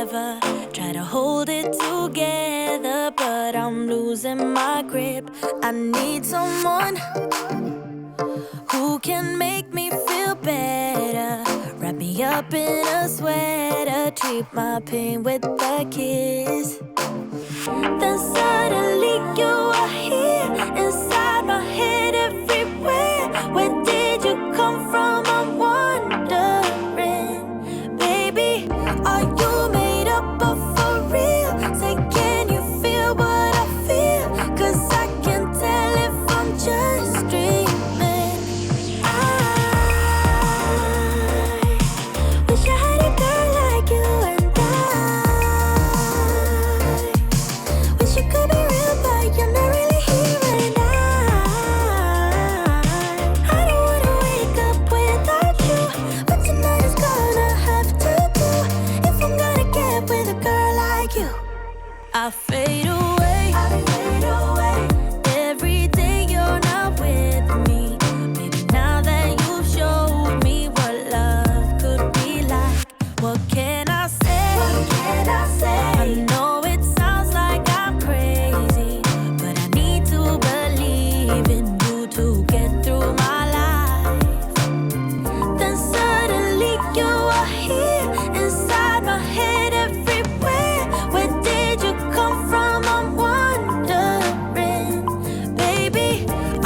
forever. Try to hold it together, but I'm losing my grip. I need someone who can make me feel better. Wrap me up in a sweater, treat my pain with a kiss. Then suddenly you are here, inside my head everywhere. Where did you come from? I'm wondering. Baby, are you made up of for real? Say, can you feel what I feel? 'Cause I can tell if I'm just dreaming. I wish I had a girl like you, and wish it could be real, but you're not really here. And I don't wanna wake up without you. But tonight is gonna have to do if I'm gonna get with a girl like you. I fade away, every day you're not with me. Baby, now that you've showed me what love could be like, what can I say? I know it sounds like I'm crazy, but I need to believe in you to get through my life. Then suddenly you are here, inside my head everywhere. Where did you come from? I'm wondering. Baby,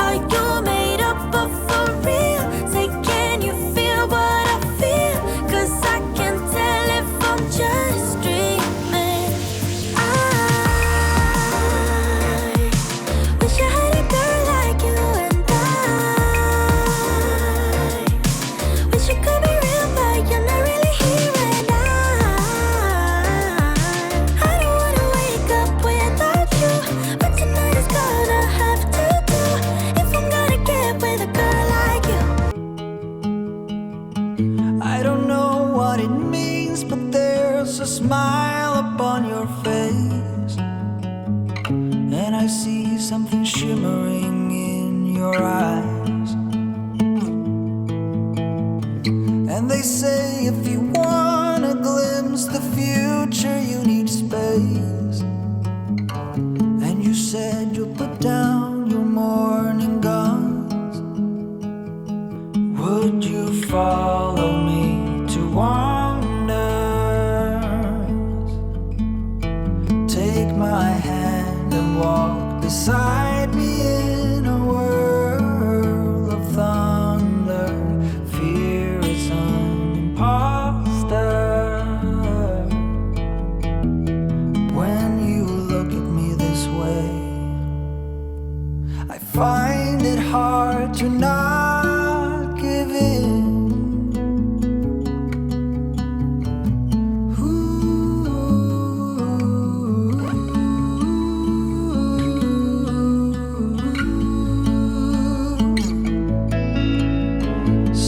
are you made up of for real? Say, can you feel what I feel? 'Cause I can tell if I'm just dreaming. I wish I had a girl like you, and wish it could be real, but you're not really here. And I don't wanna wake up without you. But tonight is gonna have to do if I'm gonna get with a girl like you. I don't know what it means, but there's a smile upon your face, and I see something shimmering in your eyes. And they say if you wanna glimpse the future, you need space. And you said you'll put down your morning guns. Would you follow me to wonders? Take my hand and walk beside me in a world of thunder. Fear is an imposter. When you look at me this way, I find it hard to not give in.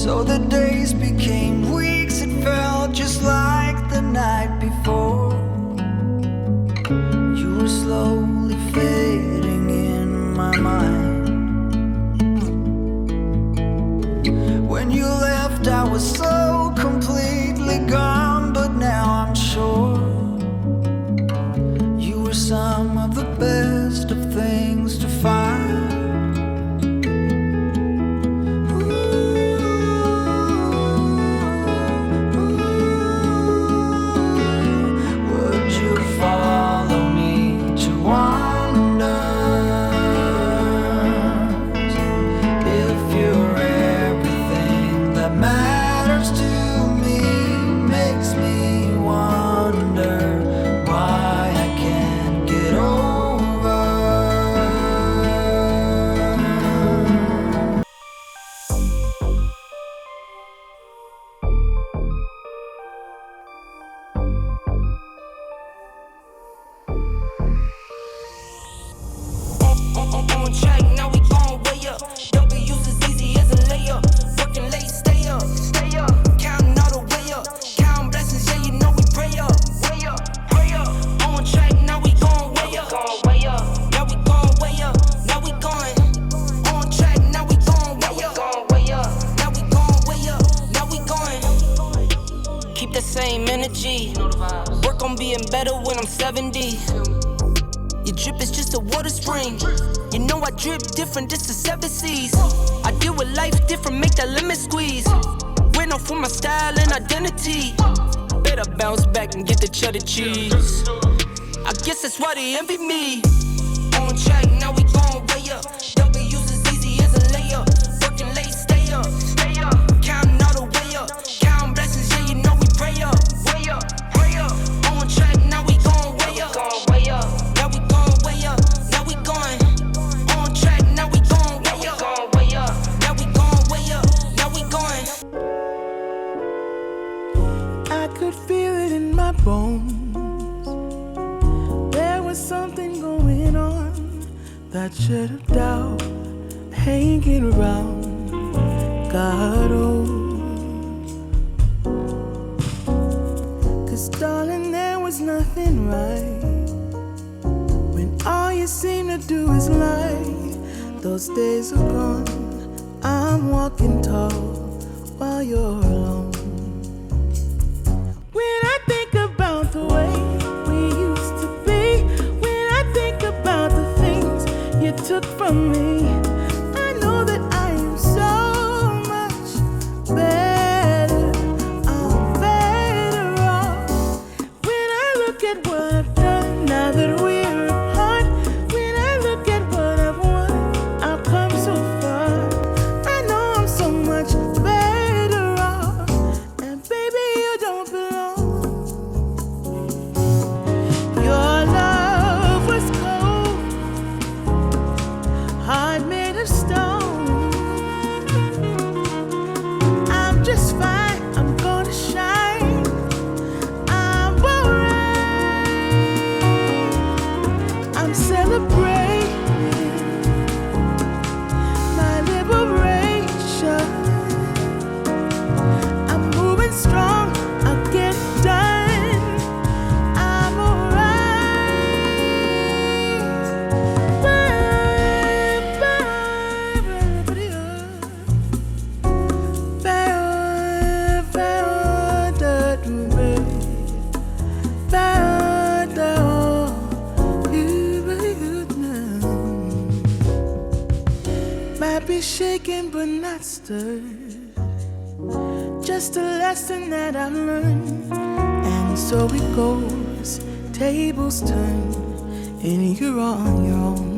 So the days became weeks, it felt just like the night before. You were slowly fading in my mind. When you left, I was so completely gone, but now I'm sure you were some of the best of things to find. Would you follow me to wonders? If you're everything that matters me. Work on being better when I'm 70. Your drip is just a water spring. You know I drip different, this the 7 seas. I deal with life different, make that lemon squeeze. Went off for my style and identity. Better bounce back and get the cheddar cheese. I guess that's why they envy me. On track, now we going way up. W's as easy as a layup. Working late, stay up. Counting all the way up. Counting blessings, yeah, you know we pray up. Way up, pray up. On track, now we going way up. Now we going way up. Now we going. On track, now we going way up. Now we going way up. Now we going. I could feel it in my bones. There was something going on. That shit of doubt hanging around. God, oh. 'Cause darling, there was nothing right when all you seem to do is lie. Those days are gone. I'm walking tall while you're alone. When I think about the way we used to be, when I think about the things you took from me, I know that I am so much better. I'm better off. When I look at what I've done now that we're apart, when I look at what I've won, I've come so far. I know I'm so much better off. And baby, you don't belong. Your love was cold, heart made of stone. I'm just fine, I'm gonna shine. I'm alright. I'm celebrating my liberation. I'm moving strong, I'll get done. I'm might be shaken but not stirred. Just a lesson that I've learned. And so it goes, tables turn, and you're on your own.